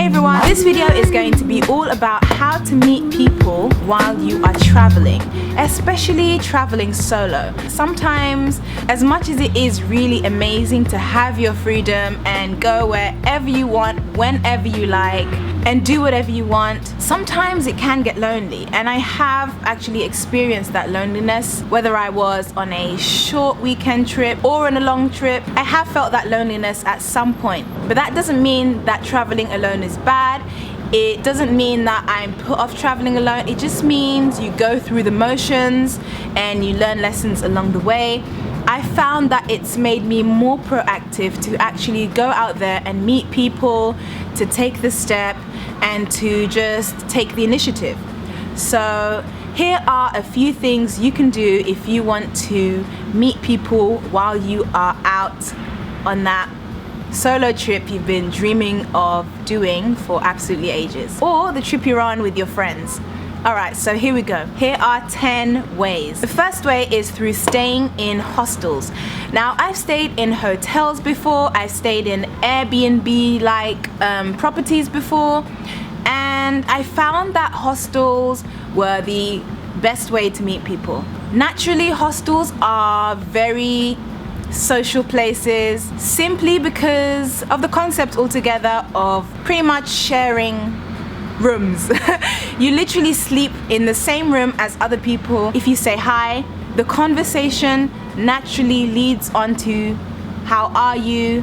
Hey everyone, this video is going to be all about how to meet people while you are traveling, especially traveling solo. Sometimes, as much as it is really amazing to have your freedom and go wherever you want, whenever you like, and do whatever you want, sometimes it can get lonely. And I have actually experienced that loneliness, whether I was on a short weekend trip or on a long trip. I have felt that loneliness at some point, but that doesn't mean that traveling alone is bad. It doesn't mean that I'm put off traveling alone. It just means you go through the motions and you learn lessons along the way. I found that it's made me more proactive to actually go out there and meet people, to take the step and to just take the initiative. So here are a few things you can do if you want to meet people while you are out on that solo trip you've been dreaming of doing for absolutely ages, or the trip you're on with your friends. Alright, so here we go. Here are 10 ways. The first way is through staying in hostels. Now, I've stayed in hotels before, I've stayed in Airbnb-like properties before, and I found that hostels were the best way to meet people. Naturally, hostels are very social places simply because of the concept altogether of pretty much sharing rooms. You literally sleep in the same room as other people. If you say hi, the conversation naturally leads on to how are you,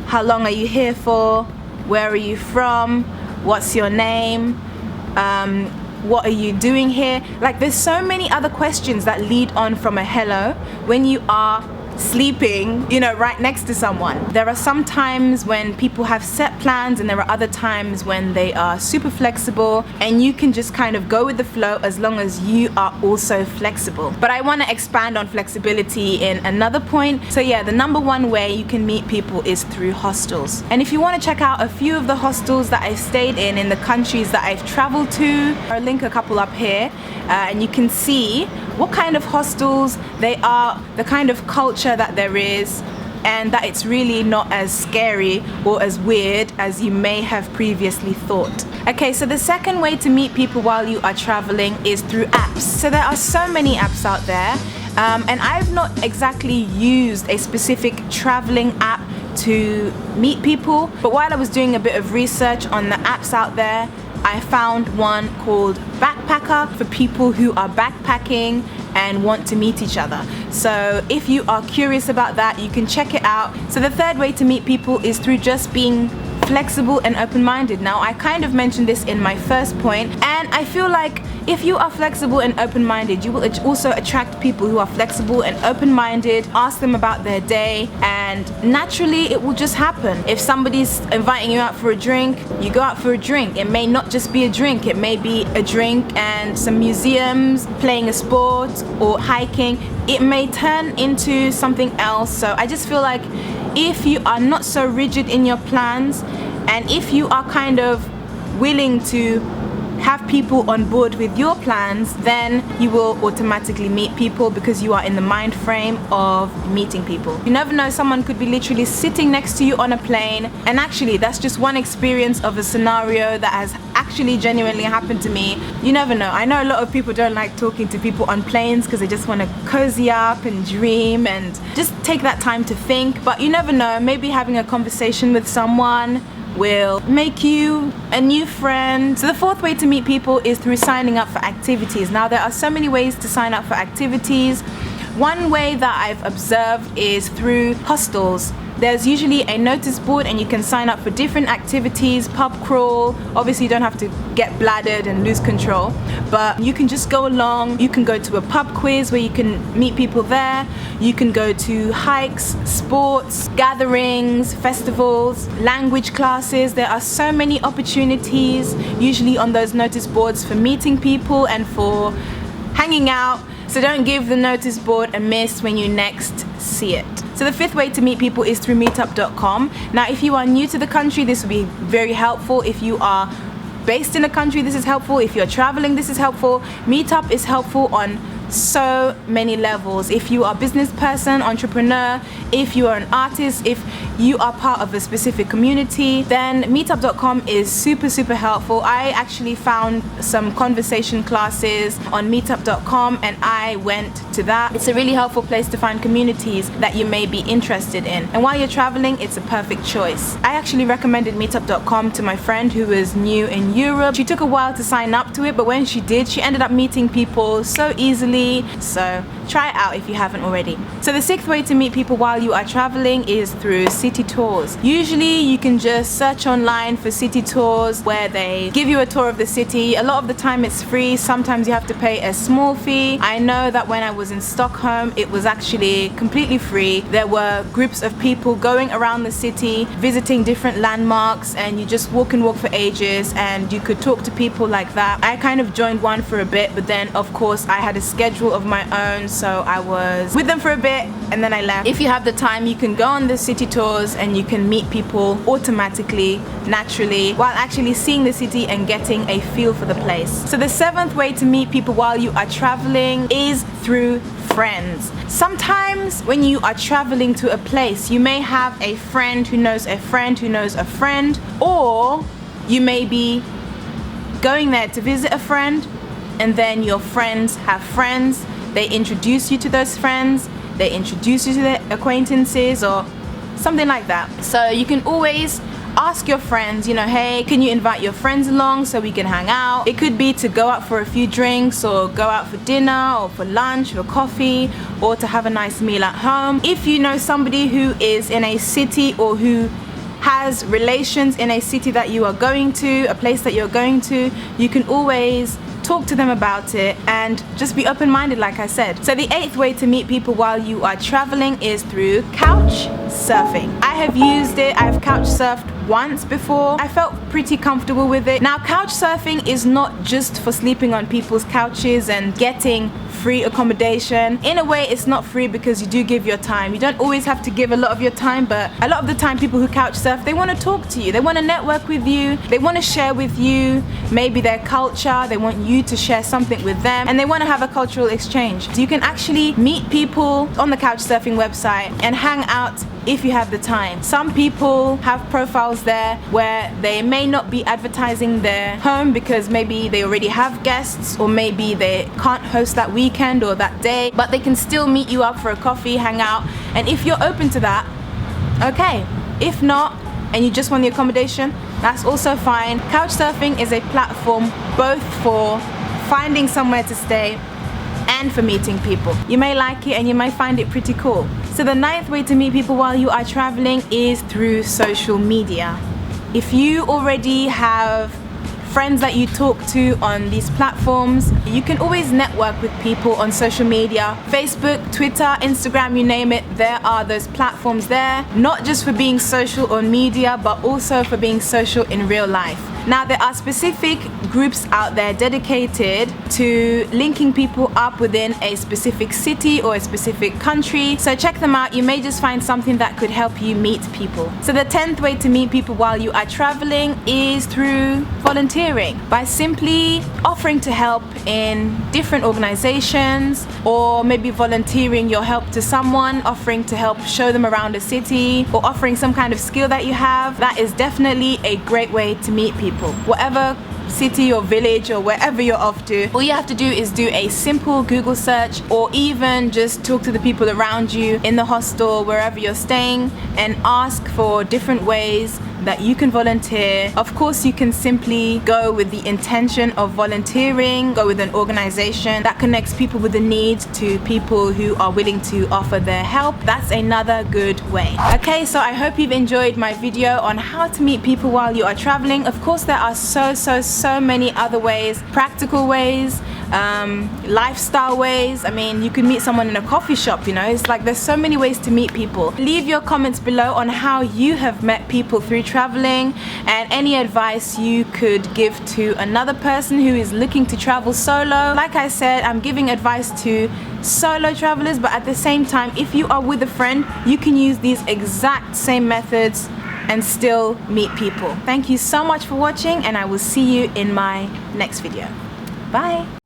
how long are you here for, where are you from, what's your name, what are you doing here. Like, there's so many other questions that lead on from a hello when you are sleeping, right next to someone. There are some times when people have set plans, and there are other times when they are super flexible, and you can just kind of go with the flow as long as you are also flexible. But I want to expand on flexibility in another point. So yeah, the number one way you can meet people is through hostels. And if you want to check out a few of the hostels that I've stayed in the countries that I've traveled to, I'll link a couple up here, and you can see what kind of hostels they are, the kind of culture that there is, and that it's really not as scary or as weird as you may have previously thought. Okay, so the second way to meet people while you are traveling is through apps. So there are so many apps out there, and I've not exactly used a specific traveling app to meet people, but while I was doing a bit of research on the apps out there, I found one called Backpacker for people who are backpacking and want to meet each other. So if you are curious about that, you can check it out. So the third way to meet people is through just being flexible and open-minded. Now, I kind of mentioned this in my first point, and I feel like if you are flexible and open-minded, you will also attract people who are flexible and open-minded. Ask them about their day, and naturally it will just happen. If somebody's inviting you out for a drink, you go out for a drink. It may not just be a drink, it may be a drink and some museums, playing a sport, or hiking. It may turn into something else. So I just feel like if you are not so rigid in your plans, and if you are kind of willing to have people on board with your plans, then you will automatically meet people because you are in the mind frame of meeting people. You never know, someone could be literally sitting next to you on a plane, and actually that's just one experience of a scenario that has actually genuinely happened to me. You never know. I know a lot of people don't like talking to people on planes because they just want to cozy up and dream and just take that time to think, but you never know, maybe having a conversation with someone will make you a new friend. So the fourth way to meet people is through signing up for activities. Now, there are so many ways to sign up for activities. One way that I've observed is through hostels. There's usually a notice board and you can sign up for different activities, pub crawl. Obviously you don't have to get bladdered and lose control, but you can just go along. You can go to a pub quiz where you can meet people there. You can go to hikes, sports, gatherings, festivals, language classes. There are so many opportunities usually on those notice boards for meeting people and for hanging out. So don't give the notice board a miss when you next see it. So the fifth way to meet people is through Meetupcom. Now, if you are new to the country, this will be very helpful. If you are based in a country, this is helpful. If you're traveling, this is helpful. Meetup is helpful on so many levels. If you are a business person, entrepreneur, if you are an artist, if you are part of a specific community, then Meetup.com is super helpful. I actually found some conversation classes on Meetup.com and I went to that. It's a really helpful place to find communities that you may be interested in. And while you're traveling, it's a perfect choice. I actually recommended Meetup.com to my friend who was new in Europe. She took a while to sign up to it, but when she did, she ended up meeting people so easily. So try it out if you haven't already. So the 6th way to meet people while you are traveling is through city tours. Usually you can just search online for city tours where they give you a tour of the city. A lot of the time it's free. Sometimes you have to pay a small fee. I know that when I was in Stockholm, it was actually completely free. There were groups of people going around the city, visiting different landmarks, and you just walk and walk for ages and you could talk to people like that. I kind of joined one for a bit, but then of course I had a schedule of my own, so I was with them for a bit and then I left. If you have the time, you can go on the city tours and you can meet people automatically, naturally, while actually seeing the city and getting a feel for the place. So the 7th way to meet people while you are traveling is through friends. Sometimes when you are traveling to a place, you may have a friend who knows a friend who knows a friend, or you may be going there to visit a friend and then your friends have friends. They introduce you to those friends, they introduce you to their acquaintances or something like that. So you can always ask your friends, you know, hey, can you invite your friends along so we can hang out? It could be to go out for a few drinks or go out for dinner or for lunch or coffee or to have a nice meal at home. If you know somebody who is in a city or who has relations in a city that you are going to, a place that you're going to, you can always talk to them about it and just be open-minded, like I said. So the 8th way to meet people while you are traveling is through Couchsurfing. I have used it. I have couch surfed once before. I felt pretty comfortable with it. Now, Couchsurfing is not just for sleeping on people's couches and getting free accommodation. In a way, it's not free because you do give your time. You don't always have to give a lot of your time, but a lot of the time people who couch surf, they want to talk to you. They want to network with you. They want to share with you maybe their culture. They want you to share something with them and they want to have a cultural exchange. So you can actually meet people on the Couchsurfing website and hang out if you have the time. Some people have profiles there where they may not be advertising their home because maybe they already have guests or maybe they can't host that weekend or that day, but they can still meet you up for a coffee, hang out, and if you're open to that, okay. If not, and you just want the accommodation, that's also fine. Couchsurfing is a platform both for finding somewhere to stay and for meeting people. You may like it and you may find it pretty cool. So the 9th way to meet people while you are traveling is through social media. If you already have friends that you talk to on these platforms, you can always network with people on social media. Facebook, Twitter, Instagram, you name it, there are those platforms there, not just for being social on media, but also for being social in real life. Now, there are specific groups out there dedicated to linking people up within a specific city or a specific country. So check them out. You may just find something that could help you meet people. So the 10th way to meet people while you are traveling is through volunteering, by simply offering to help in different organizations, or maybe volunteering your help to someone, offering to help show them around a city, or offering some kind of skill that you have. That is definitely a great way to meet people. Whatever city or village or wherever you're off to, all you have to do is do a simple Google search, or even just talk to the people around you in the hostel, wherever you're staying, and ask for different ways that you can volunteer. Of course, you can simply go with the intention of volunteering, go with an organization that connects people with a need to people who are willing to offer their help. That's another good way. Okay, so I hope you've enjoyed my video on how to meet people while you are traveling. Of course, there are so many other ways, practical ways, lifestyle ways. I mean, you could meet someone in a coffee shop, you know. It's like there's so many ways to meet people. Leave your comments below on how you have met people through traveling, and any advice you could give to another person who is looking to travel solo. Like I said, I'm giving advice to solo travelers, but at the same time, if you are with a friend, you can use these exact same methods and still meet people. Thank you so much for watching, and I will see you in my next video. Bye.